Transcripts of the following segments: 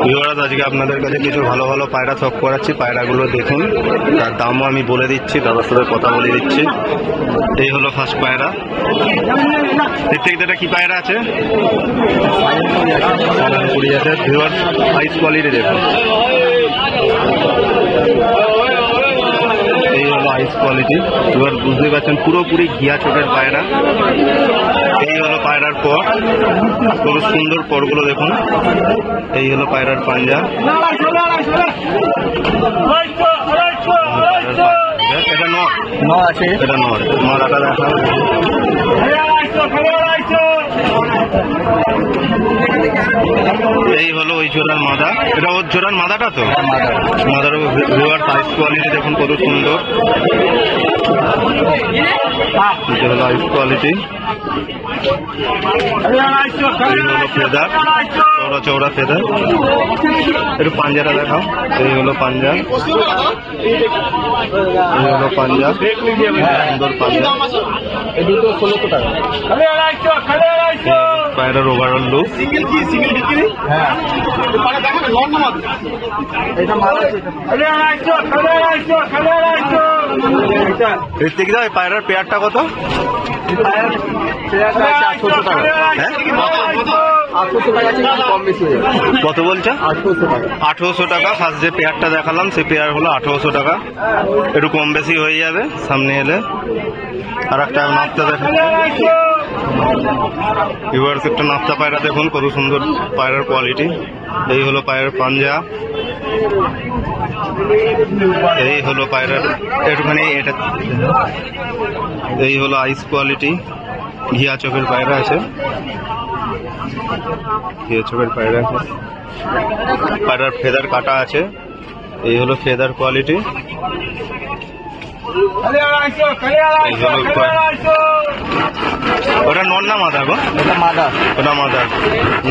Viewers, আজকে আপনাদের কাছে কিছু ভালো ভালো পায়রা শখ করাচ্ছি। পায়রাগুলো দেখুন, তার দামও আমি বলে দিচ্ছি, দাদার সাথে কথা বলে দিচ্ছি। এই হলো ফার্স্ট পায়রা। এটা কি পায়রা আছে? কুড়ি আছে। ভিউয়ার্স, আইস কোয়ালিটি দেখুন, এই হলো আইস কোয়ালিটি। এবার বুঝতে পারছেন পুরোপুরি ঘিয়া চোখের পায়রা। এই হলো পায়রার পর, খুব সুন্দর পরগুলো দেখুন। এই হলো পায়রার পাঞ্জা। এটা নর আছে, এটা নর। মাদাটা দেখা, এই হলো ওই জোড়ার মাদা। এটা ওর জোড়ার মাদাটা তো, মাদার ভিউয়ার আইস কোয়ালিটি দেখুন কত সুন্দর। এটা হলো আইস কোয়ালিটি। এই হলো ফেদার, চৌড়া চৌড়া ফেদার। একটু পাঞ্জাটা দেখাও। এই হলো পাঞ্জা, এই হলো পাঞ্জা, সুন্দর পাঞ্জা। পায়রার ওভারঅল লুক। পায়রার পেয়ারটা কত? কত বলছে? 1800 টাকা। ফার্স্ট যে পেয়ারটা দেখালাম সে পেয়ার হলো 1800 টাকা। একটু কম বেশি হয়ে যাবে সামনে এলে। আর একটা নাপ্তা দেখেন, ভিউয়ার্স, একটা নাপ্তা পায়রা দেখুন কত সুন্দর পায়রার কোয়ালিটি। এই হলো পায়রার পাঞ্জা, এই হলো পায়রার একটুখানি এটা। এই হলো আইস কোয়ালিটি, ঘিয়া চোখের পায়রা আছে, ঘিয়া চোখের পায়রা আছে। পায়রার ফেদার কাটা আছে। এই হলো ফেদার কোয়ালিটি। ওটা নর না মাদা গো? ওটা মাদা, ওটা মাদা।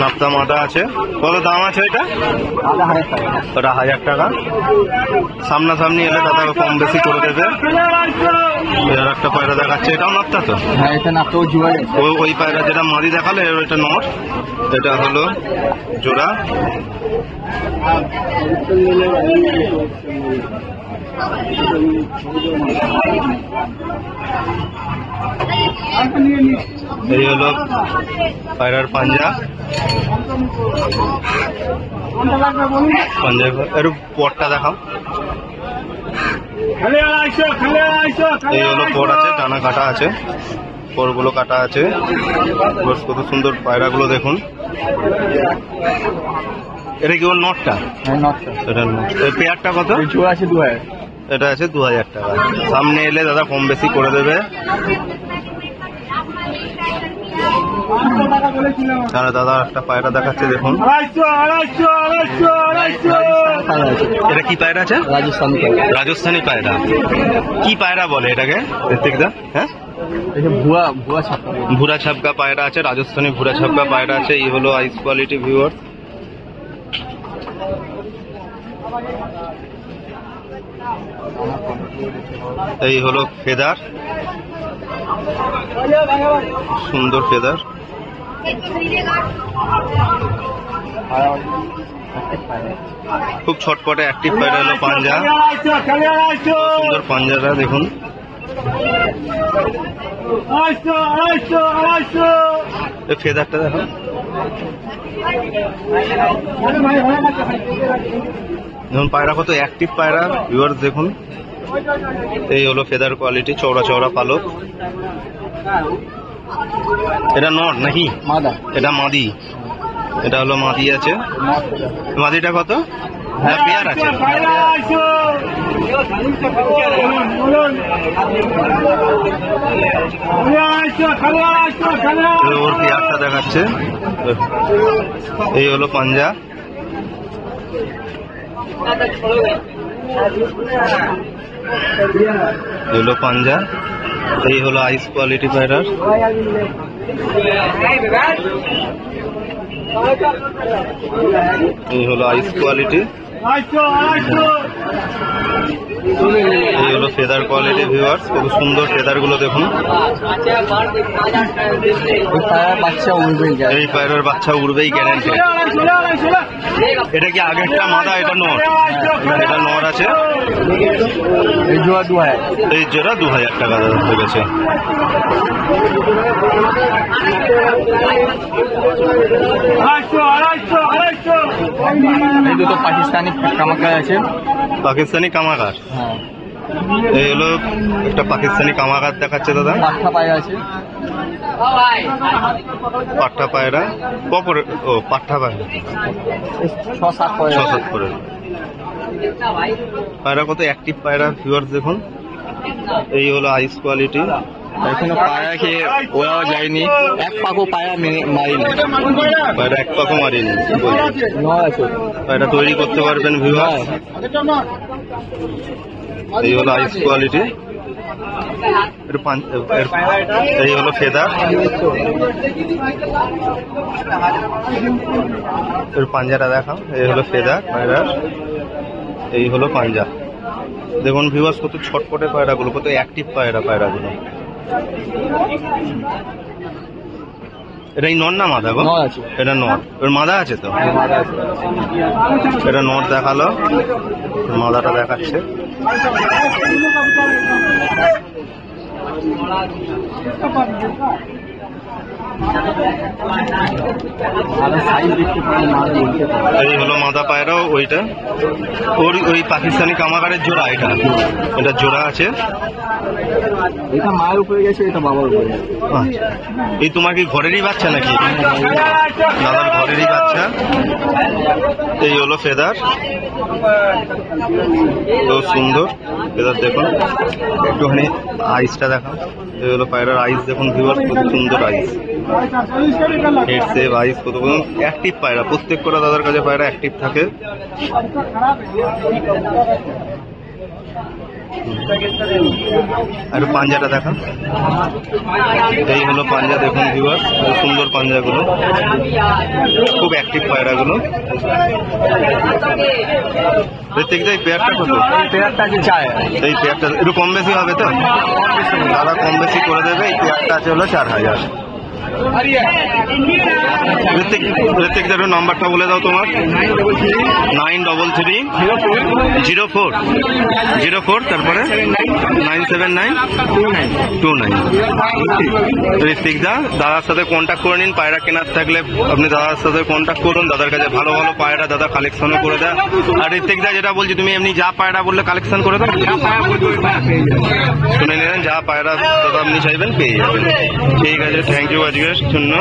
নাপ্তা মাদা আছে। কত দাম আছে এটা? ওটা 1000 টাকা। সামনাসামনি এলে দাদা কম বেশি করে দেবে। আর একটা পায়রা দেখাচ্ছে, এটাও নাপ্তা তো? হ্যাঁ, এটা নাপ্তা। ওই পায়রা যেটা মাদি দেখালে এটা নর, এটা হলো জোড়া। এই হলো পায়রার পাঞ্জা, পাঞ্জা। একটু পটটা দেখাও। এই হলো পট আছে, টানা কাটা আছে, পরগুলো কাটা আছে। কত সুন্দর পায়রাগুলো দেখুন। এটা কি ওর নটটা? এটা নট। পেয়ারটা কত? আছে 2000। এটা আছে 2000 টাকা। সামনে এলে দাদা কম বেশি করে দেবে। দাদা একটা পায়রা দেখাচ্ছে দেখুন। এটা কি পায়রা আছে? রাজস্থানী পায়রা। কি পায়রা বলে এটাকে? হ্যাঁ, ভুরা ছাপকা পায়রা আছে, রাজস্থানী ভুরা ছাপকা পায়রা আছে। এই হলো আইস কোয়ালিটি ভিউয়ার। এই হলো ফেদার, সুন্দর ফেদার। খুব ছটপটে অ্যাক্টিভ পায়রা হলো পাঞ্জা, সুন্দর পাঞ্জাটা দেখুন। ফেদারটা দেখো। দেখুন পায়রা কত অ্যাক্টিভ পায়রা ভিউয়ার্স দেখুন। এই হলো ফেদার কোয়ালিটি, চৌড়া চৌড়া পালক। এটা নর নাকি মাদা? এটা মাদি, এটা হলো মাদি আছে। মাদিটা কত? হ্যাঁ, পেয়ার আছে। ওর পেয়ারটা দেখাচ্ছে। এই হলো পাঞ্জা। হলো পাঞ্জা। এই হলো আইস কোয়ালিটি পায়রার। এই হলো আইস কোয়ালিটি। এই হলো ফেদার কোয়ালিটি ভিউয়ার্স, খুব সুন্দর ফেদার গুলো দেখুন। এই পায়রার বাচ্চা উড়বেই গ্যারান্টি। এটা কি আগেরটা মাদা, এটা নর? এটা নর আছে। এই জোড়া 2000 টাকা হয়ে গেছে। এই দুটো পাকিস্তানি কামাকার আছে। পাকিস্তানি কামাকার, এই হলো একটা পাকিস্তানি কামাকার দেখাচ্ছে দাদা। পাঠা পায়রা আছে, পাঠা পায়রা কপরে, ও পাঠা পায়রা 6-7 করে পায়রা। কত অ্যাক্টিভ পায়রা ভিউয়ার্স দেখুন। এই হলো আইস কোয়ালিটি। এখনো পায়রা খেয়ে ওরাও যায়নি, এক পাকও পায়রা মারিনি, পায়রা এক পাকও মারিনি। আছে পায়রা তৈরি করতে পারবেন ভিউয়ার্স। এই হলো আইস কোয়ালিটি। এই হলো ফেদার, এর পাঞ্জাটা দেখাও। এই হলো ফেদার পায়রার, এই হলো পাঞ্জা। দেখুন ভিউয়ার্স কত ছটপটে পায়রাগুলো, কত অ্যাক্টিভ পায়রাগুলো। এটা এই নর না মাদা গো? এটা নর। এর মাদা আছে তো? এটা নর দেখালো, মাদাটা দেখাচ্ছে। এই হলো মাদা পায়রা, ওইটা ওই পাকিস্তানি কামাকারের জোড়া। এটা জোড়া আছে। এটা মায়ের উপরে গেছে, এটা বাবার উপরে। এই তোমার কি ঘরেরই বাচ্চা নাকি? দাদার ঘরেরই বাচ্চা। এই হলো ফেদার, খুব সুন্দর ফেদার দেখুন। একটুখানি আইসটা দেখান। এই হলো পায়রার আইস দেখুন ভিউয়ার্স, খুব সুন্দর আইস। হেড সেভ আইস, কত অ্যাক্টিভ পায়রা। প্রত্যেক কটা দাদার কাছে পায়রা অ্যাক্টিভ থাকে। আর পাঞ্জাটা দেখান। এই হলো পাঞ্জা দেখুন ভিউয়ার্স, খুব সুন্দর পাঞ্জাগুলো, খুব অ্যাক্টিভ পায়রাগুলো। এই পেয়ারটা কত? পেয়ারটা কি চায়? এই পেয়ারটা একটু কম বেশি হবে তো? দাদা কম বেশি করে দেবে। এই পেয়ারটা আছে হলো 4000। ঋত্বিক দাদা নাম্বারটা বলে দাও তোমার। 93304 তারপরে 97929। ঋত্বিক দা, দাদার সাথে কন্ট্যাক্ট করে নিন। পায়রা কেনার থাকলে আপনি দাদার সাথে কন্ট্যাক্ট করুন। দাদার কাছে ভালো ভালো পায়রা দাদা কালেকশনও করে দেয়। আর ঋত্বিক দা যেটা বলছি, তুমি এমনি যা পায়রা বললে কালেকশন করে দাও। শুনে নিলেন, যা পায়রা দাদা আপনি চাইবেন পেয়ে যাবেন। ঠিক আছে, থ্যাংক ইউ আজকের জন্য।